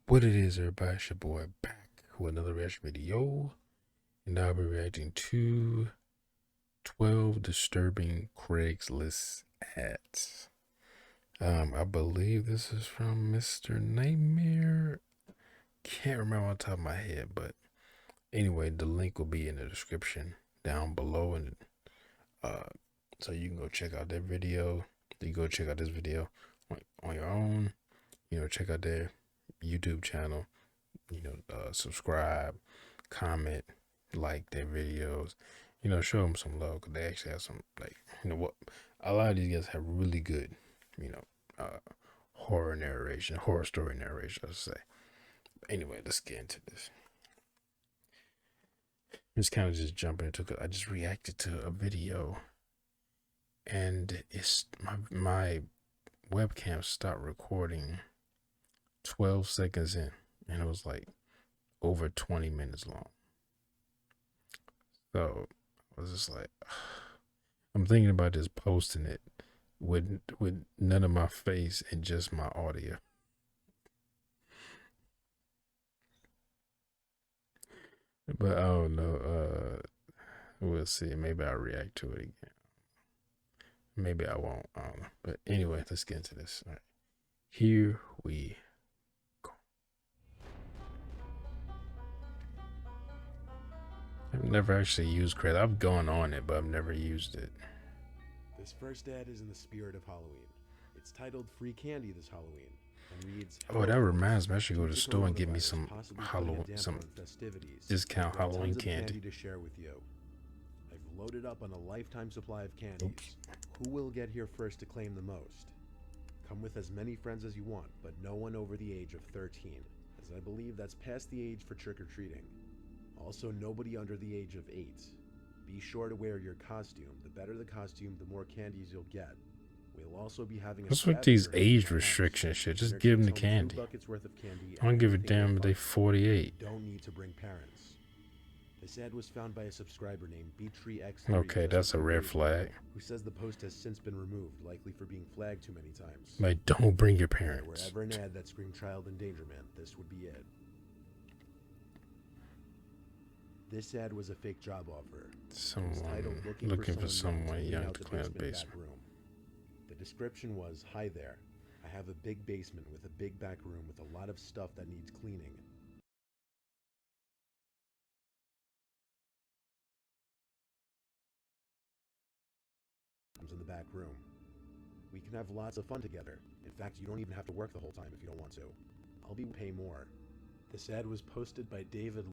What it is, everybody? It's your boy back with another reaction video, and I'll be reacting to 12 disturbing Craigslist ads. I believe this is from Mr. Nightmare. Can't remember on top of my head, but anyway, the link will be in the description down below, and so you can go check out that video. You go check out this video on your own. Check out their YouTube channel. Subscribe, comment, like their videos. Show them some love because they actually have some, what a lot of these guys have really good, horror story narration, I should say. Anyway, let's get into this. Just kind of just jumping into it. I just reacted to a video, and it's my webcam stopped recording 12 seconds in, and it was like over 20 minutes long. So I was just like, I'm thinking about just posting it with none of my face and just my audio. But I don't know. We'll see. Maybe I'll react to it again. Maybe I won't. I don't know. But anyway, let's get into this. All right. Here we go. I've never actually used Craiglist. I've gone on it, but I've never used it. This first ad is in the spirit of Halloween. It's titled Free Candy This Halloween and reads, oh, that reminds me, I should go to the store and get me some discount Halloween candy to share with you. I've loaded up on a lifetime supply of candies. Oops. Who will get here first to claim the most? Come with as many friends as you want, but no one over the age of 13, as I believe that's past the age for trick-or-treating. Also, nobody under the age of 8. Be sure to wear your costume. The better the costume, the more candies you'll get. We'll also be having what's with these age restriction shit? Just give them the candy. I don't give a damn if they 48. You don't need to bring parents. This ad was found by a subscriber named B3X. Okay, that's a red flag. Who says the post has since been removed, likely for being flagged too many times. Like, don't bring your parents. If there were ever an ad that screamed child endangerment, this would be it. This ad was a fake job offer. Someone looking for someone young to clean the basement. The description was, "Hi there. I have a big basement with a big back room with a lot of stuff that needs cleaning. In the back room. We can have lots of fun together. In fact, you don't even have to work the whole time if you don't want to. I'll be pay more." This ad was posted by David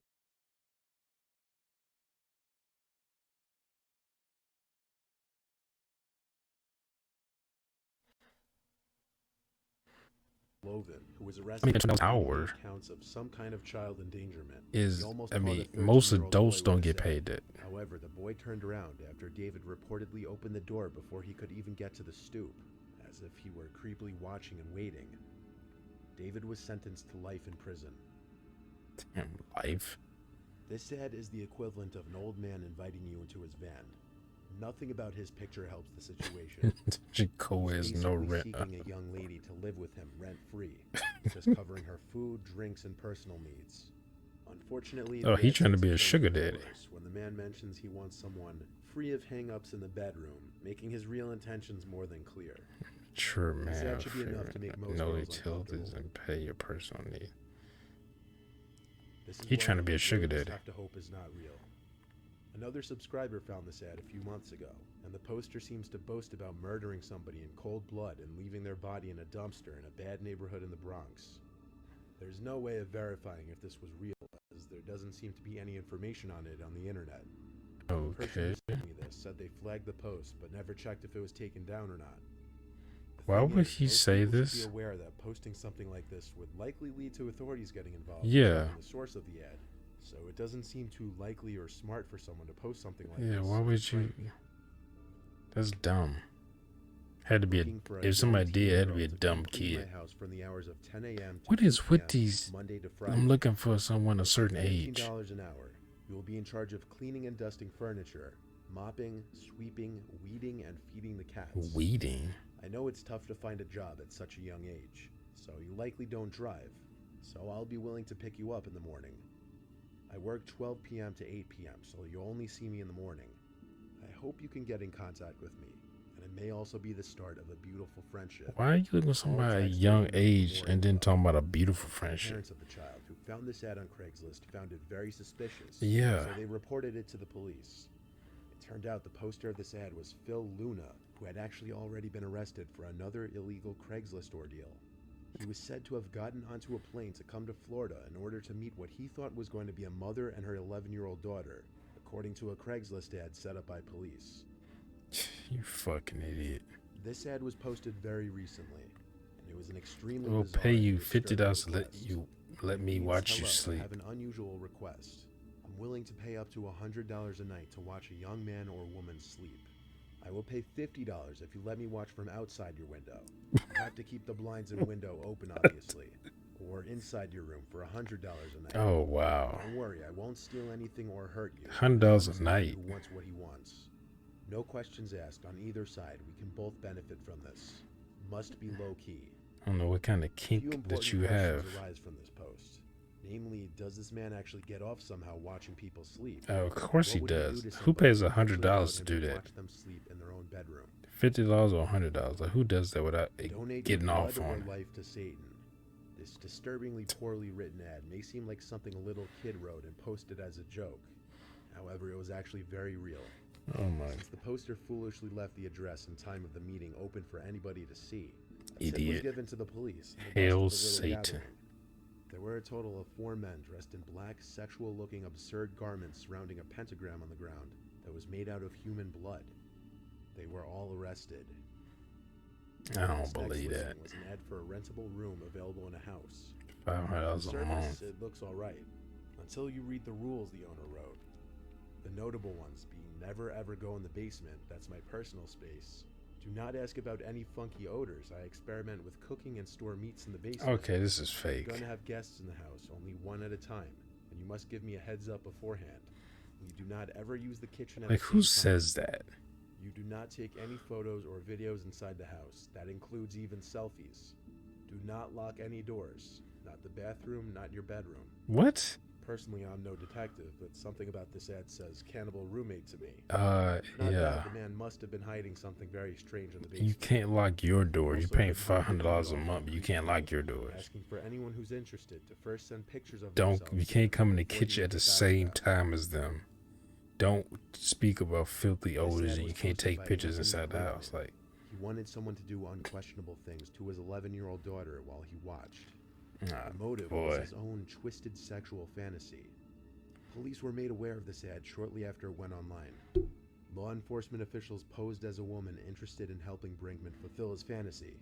Logan, who was arrested on counts of some kind of child endangerment. Most adults don't get paid that. However, the boy turned around after David reportedly opened the door before he could even get to the stoop, as if he were creepily watching and waiting. David was sentenced to life in prison. Damn, life? This ad is the equivalent of an old man inviting you into his van. Nothing about his picture helps the situation. Jaco has no rent. Seeking a young lady to live with him rent-free, just covering her food, drinks, and personal needs. Unfortunately, he's trying to be a sugar daddy. When the man mentions he wants someone free of hang-ups in the bedroom, making his real intentions more than clear. Sure, man. That should be enough to make most no utilities and pay your personal needs. He's trying to be a sugar daddy. Have to hope is not real. Another subscriber found this ad a few months ago, and the poster seems to boast about murdering somebody in cold blood and leaving their body in a dumpster in a bad neighborhood in the Bronx. There's no way of verifying if this was real, as there doesn't seem to be any information on it on the internet. Okay. The person who sent me this said they flagged the post, but never checked if it was taken down or not. Why would he say this? Be aware that posting something like this would likely lead to authorities getting involved. Yeah. The source of the ad. So it doesn't seem too likely or smart for someone to post something like this. Yeah, why would you? That's dumb. Had to be if somebody did, it had to be a dumb kid. What is with these? I'm looking for someone a certain age. $15 an hour. You will be in charge of cleaning and dusting furniture, mopping, sweeping, weeding, and feeding the cats. Weeding? I know it's tough to find a job at such a young age, so you likely don't drive. so I'll be willing to pick you up in the morning. I work 12 p.m. to 8 p.m., so you'll only see me in the morning. I hope you can get in contact with me, and it may also be the start of a beautiful friendship. Why are you looking at somebody at a young age and then talking about a beautiful friendship? Parents of the child who found this ad on Craigslist found it very suspicious. Yeah. So they reported it to the police. It turned out the poster of this ad was Phil Luna, who had actually already been arrested for another illegal Craigslist ordeal. He was said to have gotten onto a plane to come to Florida in order to meet what he thought was going to be a mother and her 11-year-old daughter, according to a Craigslist ad set up by police. You fucking idiot. This ad was posted very recently, and it was an extremely We'll bizarre pay you and disturbing $50 to request. let me Please, watch you hello, sleep. I have an unusual request. I'm willing to pay up to $100 a night to watch a young man or woman sleep. I will pay $50 if you let me watch from outside your window. You have to keep the blinds and window open, obviously. Or inside your room for $100 a night. Oh, wow. Don't worry, I won't steal anything or hurt you. $100 a night. Who wants what he wants. No questions asked on either side. We can both benefit from this. Must be low key. I don't know what kind of Few kink important that you questions have. arise from this post. Namely, does this man actually get off somehow watching people sleep? Oh, of course he What would does. do to Who pays somebody who actually allowed $100 to him do that? Watch them sleep in their own bedroom. $50 or $100? Like, who does that without Donate getting your off blood on or it? life to Satan. This disturbingly poorly written ad may seem like something a little kid wrote and posted as a joke. However, it was actually very real. Oh my Since the poster foolishly left the address and time of the meeting open for anybody to see, a tip was idiot. given to the police. and the Hail rest of the little Satan. gathering. There were a total of 4 men dressed in black, sexual-looking, absurd garments surrounding a pentagram on the ground that was made out of human blood. They were all arrested. I don't This next believe listing that. was an ad for a rentable room available in a house. $500 On a surface, month. it looks alright, until you read the rules the owner wrote. The notable ones being never ever go in the basement, that's my personal space. Do not ask about any funky odors, I experiment with cooking and store meats in the basement. Okay, this is You're fake. gonna have guests in the house, only one at a time, and you must give me a heads up beforehand. You do not ever use the kitchen at Like, the who same time. says that? You do not take any photos or videos inside the house. That includes even selfies. Do not lock any doors. Not the bathroom, not your bedroom. What? Personally, I'm no detective, but something about this ad says cannibal roommate to me. Not Yeah. that, the man must have been hiding something very strange in the basement. You can't lock your door. You're Also paying been hiding $500 a videos month, but you can't lock your doors. Asking for anyone who's interested to first send pictures of Don't. themselves You can't come in the before you kitchen at the get back to same them. time as them. Don't speak about filthy This odors ad and was you can't posted take by pictures Anthony inside the Craiglist. house. Like, He wanted someone to do unquestionable things to his 11-year-old daughter while he watched. nah, The motive boy. was his own twisted sexual fantasy. Police were made aware of this ad shortly after it went online. Law enforcement officials posed as a woman interested in helping Brinkman fulfill his fantasy.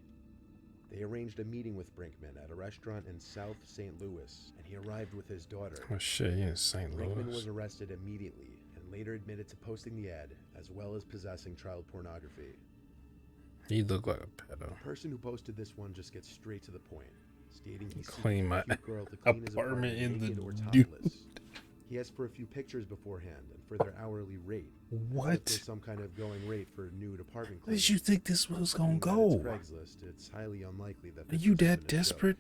They arranged a meeting with Brinkman at a restaurant in South St. Louis, and he arrived with his daughter. Oh shit, you in St. Brinkman Louis? was arrested immediately and later admitted to posting the ad as well as possessing child pornography. You look like a pedo. The person who posted this one just gets straight to the point, stating he's Clean seeking my a cute girl to clean his apartment apartment in the naked or nude. topless. He asked for a few pictures beforehand and for their hourly rate. As if What? there's some kind of going rate for nude apartment Where cleaning. did you think this was gonna Being that go? It's Craigslist, it's highly unlikely that Are this you was that even a joke. desperate?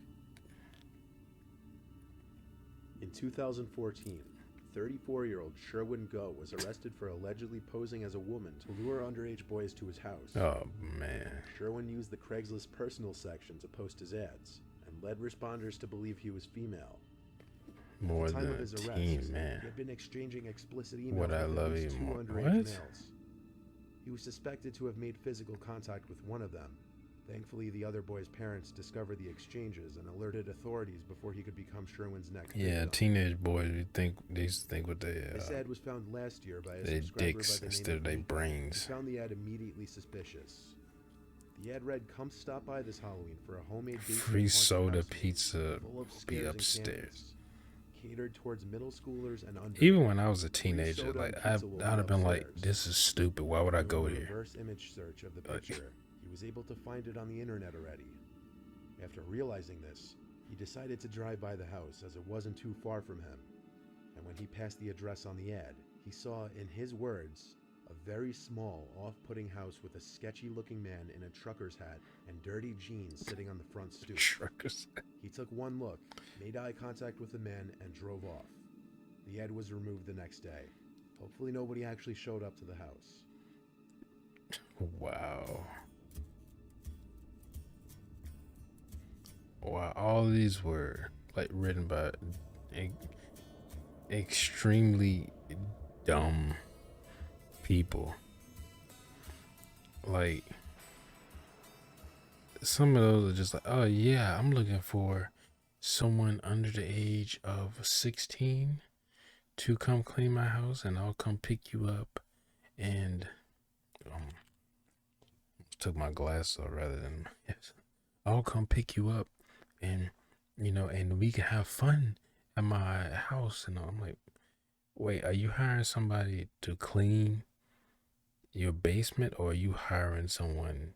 In 2014, 34-year-old Sherwin Go was arrested for allegedly posing as a woman to lure underage boys to his house. Oh man. Sherwin used the Craigslist personal section to post his ads and led responders to believe he was female. More At the time than of a his arrest, teen, he man. had been exchanging explicit emails What I with love at least even 2 more. underage What? males. He was suspected to have made physical contact with one of them. Thankfully, the other boy's parents discovered the exchanges and alerted authorities before he could become Sherwin's next Yeah, victim. teenage boys they used to think what they This ad was found last year by a their subscriber dicks by the instead name of of their Nico. brains. He found the ad immediately suspicious. The ad read, "Come stop by this Halloween for a homemade basement Free haunted soda house pizza full of will be scares and upstairs. candles, catered towards middle schoolers and under." Even when I was a teenager, soda like and I'd pizza will be have been like, upstairs. "This is stupid. Why would I go Doing a here?" reverse image search of the Like- picture, he was able to find it on the internet already. After realizing this, he decided to drive by the house as it wasn't too far from him. And when he passed the address on the ad, he saw, in his words, a very small, off-putting house with a sketchy-looking man in a trucker's hat and dirty jeans sitting on the front stoop. Truckers. He took one look, made eye contact with the man, and drove off. The ad was removed the next day. Hopefully, nobody actually showed up to the house. Wow. Wow. All these were like written by e- extremely dumb people. Like, some of those are just like, oh yeah, I'm looking for someone under the age of 16 to come clean my house, and I'll come pick you up. And um, took my glasses off rather than yes, I'll come pick you up, and and we can have fun at my house. And I'm like, wait, are you hiring somebody to clean your basement, or are you hiring someone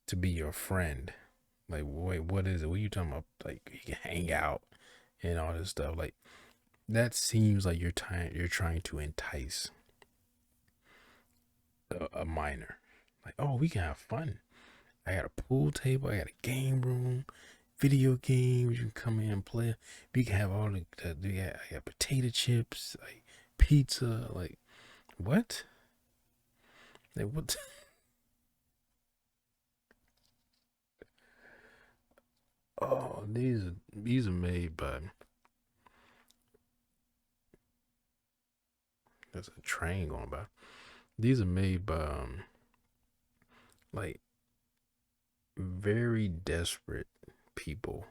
to be your friend? Like, wait, what is it? What are you talking about? Like, you can hang out and all this stuff. Like, that seems like you're trying to entice a minor. Like, oh, we can have fun. I got a pool table. I got a game room, video games. You can come in and play. We can have all I got potato chips, like pizza. Like, what? Like, what? Oh, these are made by. There's a train going by. These are made by like very desperate people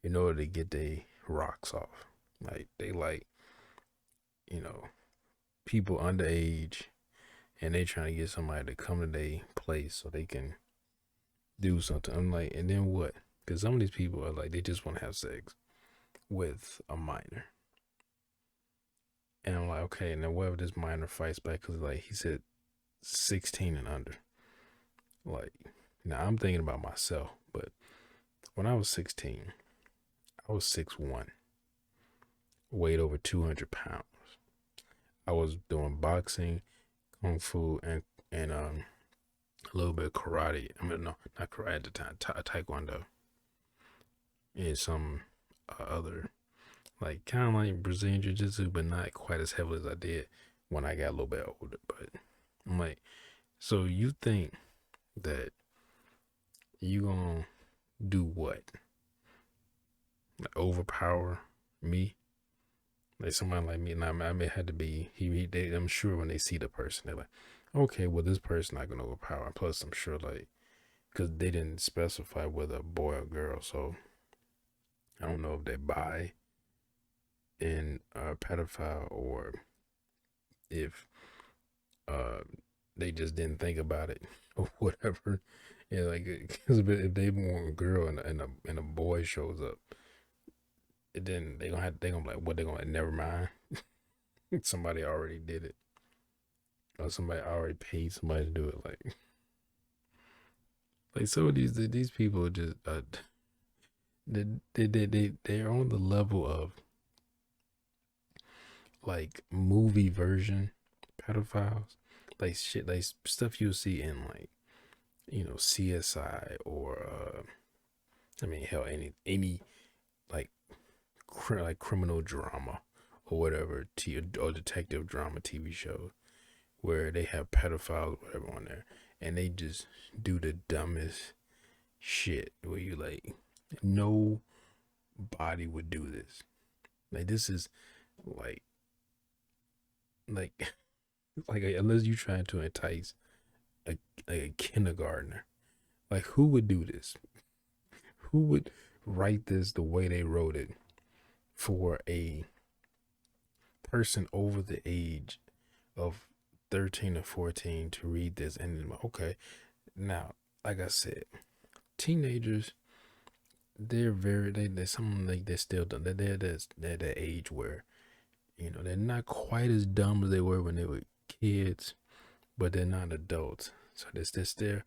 in order to get their rocks off. Like, they like, you know people underage, and they trying to get somebody to come to their place so they can do something. I'm like, and then what? Because some of these people are like, they just want to have sex with a minor. And I'm like, okay, and then whatever this minor fights back, because like he said 16 and under. Like, now I'm thinking about myself, but when I was 16, I was 6'1", weighed over 200 pounds. I was doing boxing, kung fu, and a little bit of karate. I mean, no, not karate at the time, taekwondo, and some other, like, kind of like Brazilian Jiu Jitsu, but not quite as heavily as I did when I got a little bit older. But I'm like, so you think that you gonna do what? Like, overpower me? Like, somebody like me, and I may have to be. I'm sure when they see the person, they're like, okay, well, this person not gonna overpower. Plus, I'm sure, like, because they didn't specify whether a boy or girl, so I don't know if they bi in pedophile, or if uh they just didn't think about it or whatever. Yeah, like, because if they want a girl and a boy shows up, then they gonna be like, what, they gonna like, never mind. Somebody already did it, or somebody already paid somebody to do it. Like some of these people are just they're on the level of like movie version pedophiles, like shit, like stuff you'll see in, like, CSI, or I mean, hell, any like like criminal drama or whatever, or detective drama TV shows where they have pedophiles or whatever on there, and they just do the dumbest shit where you like, no body would do this. Like, this is like like like, unless you trying to entice a, a kindergartner. Like, who would do this? Who would write this the way they wrote it for a person over the age of 13 or 14 to read this? And okay, now, like I said, teenagers, they're something like, they're still done. They're that age where, they're not quite as dumb as they were when they were kids, but they're not adults. So they're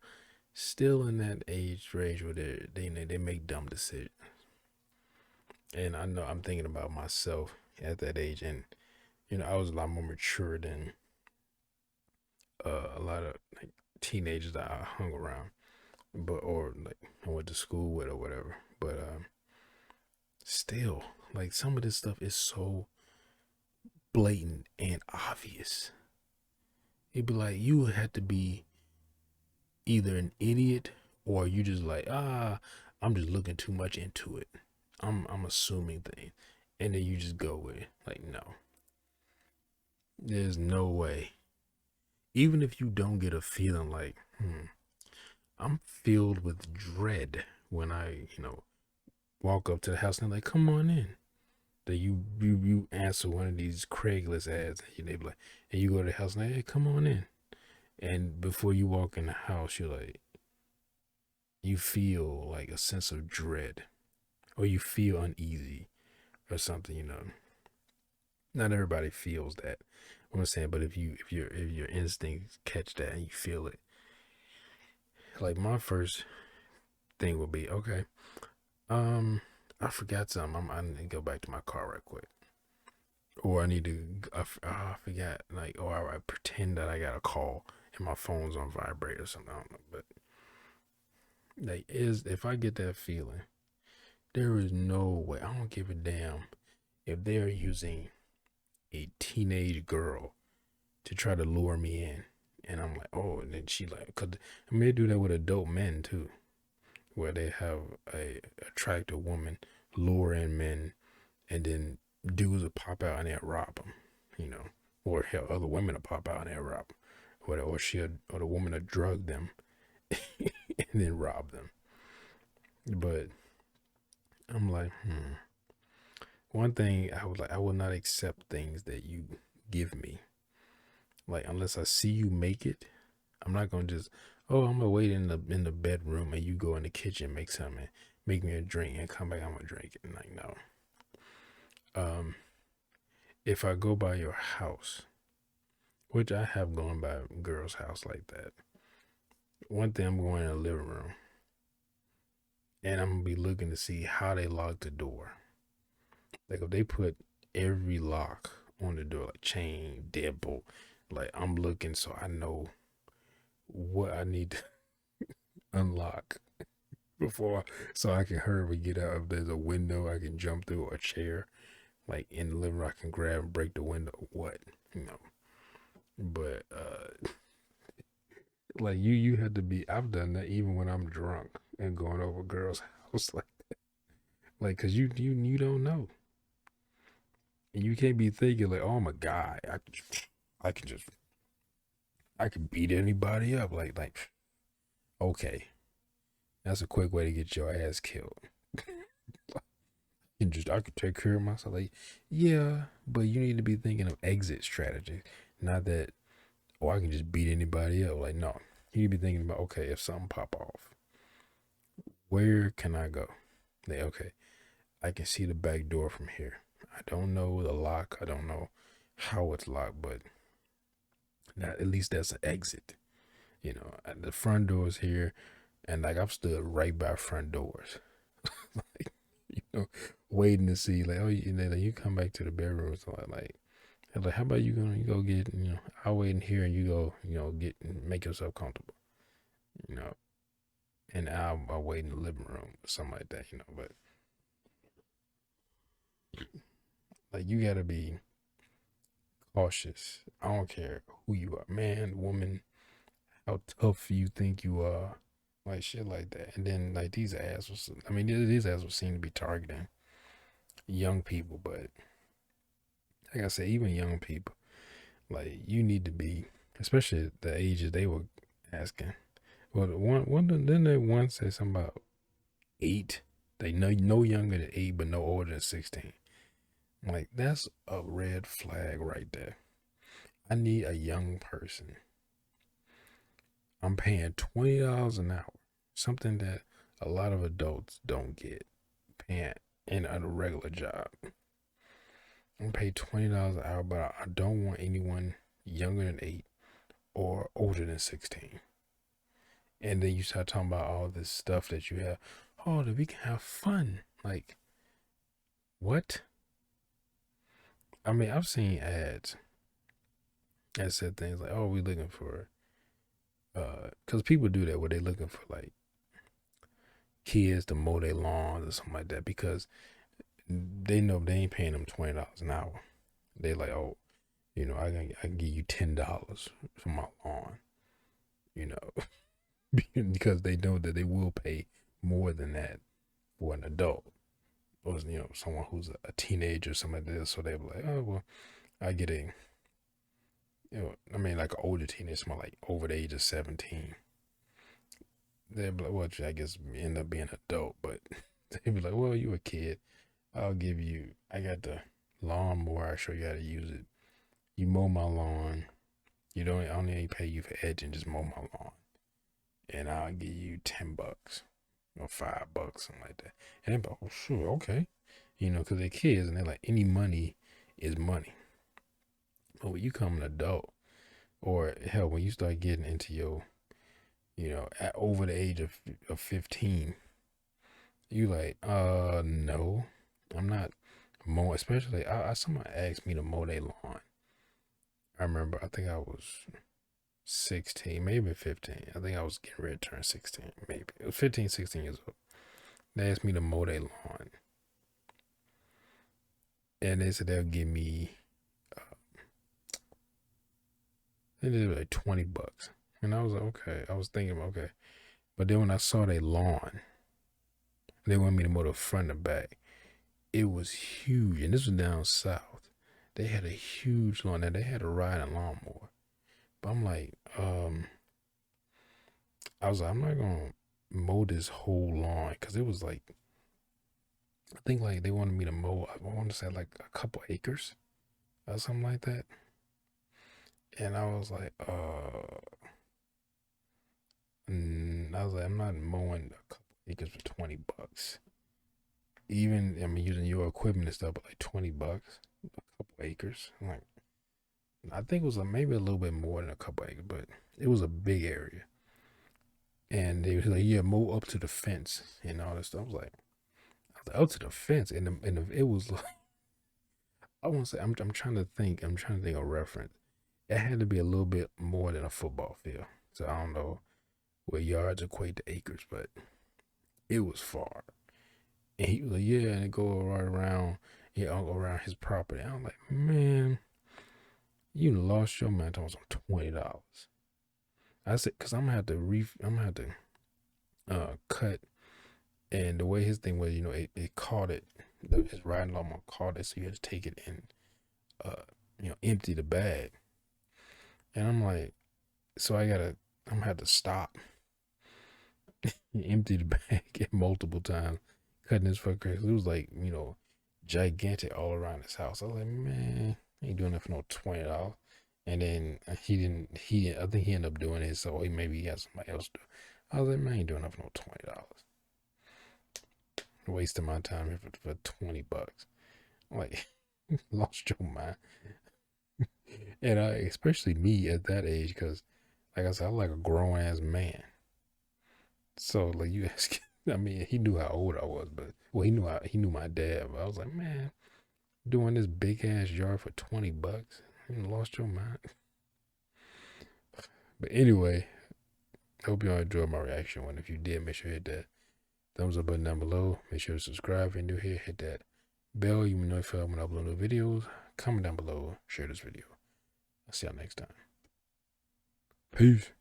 still in that age range where they make dumb decisions. And I know I'm thinking about myself at that age, and I was a lot more mature than a lot of like teenagers that I hung around, but or like I went to school with or whatever. But still, like some of this stuff is so blatant and obvious. It'd be like you would have to be either an idiot or you just like, I'm just looking too much into it. I'm assuming things. And then you just go with it. Like, no. There's no way. Even if you don't get a feeling like, I'm filled with dread when I, walk up to the house and they're like, come on in. That you answer one of these Craiglist ads and they be like, and you go to the house and like, hey, come on in. And before you walk in the house, you're like, you feel like a sense of dread or you feel uneasy or something. Not everybody feels that. What I'm saying, but if your instincts catch that and you feel it, like my first thing would be, okay, I forgot something. I need to go back to my car right quick. Or I need to, I forgot, like, or I pretend that I got a call and my phone's on vibrate or something. I don't know, but like, if I get that feeling, there is no way. I don't give a damn if they're using a teenage girl to try to lure me in, and I'm like, oh, and then she like, cause I may do that with adult men too, where they have a attractive woman lure in men, and then dudes will pop out and they'll rob them, or hell, other women will pop out and they'll rob them, or the woman will drug them and then rob them. But I'm like, one thing I will not accept things that you give me, like unless I see you make it. I'm not gonna just, I'm gonna wait in the bedroom and you go in the kitchen, make something, make me a drink, and come back. I'm gonna drink it. And like, no. If I go by your house, which I have gone by a girl's house like that, one thing I'm going in the living room and I'm gonna be looking to see how they lock the door. Like if they put every lock on the door, like chain, deadbolt, like I'm looking so I know what I need to unlock before, so I can hurry and get out. If there's a window I can jump through, or a chair, like in the living room I can grab and break the window. What, But like you had to be. I've done that even when I'm drunk and going over a girl's house like that. Like, cause you don't know, and you can't be thinking like, oh, I'm a guy. I can just I can beat anybody up. Like okay, that's a quick way to get your ass killed. I could take care of myself. Like, yeah, but you need to be thinking of exit strategy, not that, oh, I can just beat anybody up. Like, no, you need to be thinking about, okay, if something pop off, where can I go? Like, okay, I can see the back door from here. I don't know the lock. I don't know how it's locked, but at least that's an exit. The front door's here, and like I've stood right by front doors, like, waiting to see, like, oh, like, you come back to the bedroom. So like, how about you go get, I'll wait in here and you go, get, make yourself comfortable, you know, and I'll wait in the living room or something like that, but like, you gotta be cautious. I don't care who you are, man, woman, how tough you think you are, like shit like that. And then like these assholes, these assholes seem to be targeting young people, but like I said, even young people, like you need to be, especially at the ages they were asking. Well, didn't they once say something about 8? They know no younger than 8, but no older than 16. Like that's a red flag right there. I need a young person. I'm paying $20 an hour, something that a lot of adults don't get paying in a regular job. I'm paid $20 an hour, but I don't want anyone younger than 8 or older than 16. And then you start talking about all this stuff that you have. Oh, that we can have fun. Like, what? I've seen ads that said things like, oh, we looking for, because people do that where they looking for like kids to mow their lawns or something like that, because they know they ain't paying them $20 an hour. They like, oh, I can give you $10 for my lawn, you know, because they know that they will pay more than that for an adult or someone who's a teenager or something like this. So they were like, oh well, I get a, I mean like an older teenager, someone like over the age of 17. They'd be like, well, I guess end up being an adult, but they'd be like, well, you a kid. I'll give you. I got the lawnmower. I show you how to use it. You mow my lawn. You don't. I only pay you for edging. Just mow my lawn, and I'll give you $10 or $5, something like that. And they're like, oh, sure, okay. Because they're kids and they're like, any money is money. But when you become an adult, or hell, when you start getting into your, at over the age of 15, you like, no, I'm not mowing. Especially, someone asked me to mow their lawn. I remember, I think I was 16, maybe 15. I think I was getting ready to turn 16, maybe. It was 15, 16 years old. They asked me to mow their lawn. And they said they'll give me, they did like $20. And I was like, okay. I was thinking, okay. But then when I saw their lawn, they wanted me to mow the front and back. It was huge. And this was down south. They had a huge lawn. Now they had a riding lawnmower. But I'm like, I was like, I'm not going to mow this whole lawn. Because it was like, I think like they wanted me to mow, I want to say like a couple acres or something like that. And I was like, I'm not mowing a couple acres for $20. Even, I mean, using your equipment and stuff, but like $20, a couple acres. I'm like, I think it was maybe a little bit more than a couple acres, but it was a big area. And they was like, yeah, mow up to the fence and all this stuff. I was like, up to the fence, it was like, I want to say, I'm trying to think of reference. It had to be a little bit more than a football field. So I don't know what yards equate to acres, but it was far. And he was like, yeah, and it go right around, around his property. I'm like, man, you lost your mind. I was on $20. I said, cause I'm gonna have to cut. And the way his thing was, it caught it. His riding lawnmower caught it, so you had to take it and, empty the bag. And I'm like, so I'm gonna have to stop. Empty the bag multiple times, cutting his fucking grass. It was like, gigantic all around his house. I was like, man, I ain't doing that for no $20. And then I think he ended up doing it, so maybe he had somebody else do. I was like, man, I ain't doing that for no $20. Wasting my time here for $20. I'm like, lost your mind. And especially me at that age, because like I said, I'm like a grown ass man. So like you ask, I mean, he knew how old I was, but well, he knew my dad. But I was like, man, doing this big ass yard for $20, you lost your mind. But anyway, I hope y'all enjoyed my reaction one. If you did, make sure you hit that thumbs up button down below. Make sure to subscribe if you're new here. Hit that bell. You will notify when I upload new videos. Comment down below. Share this video. I'll see y'all next time. Peace.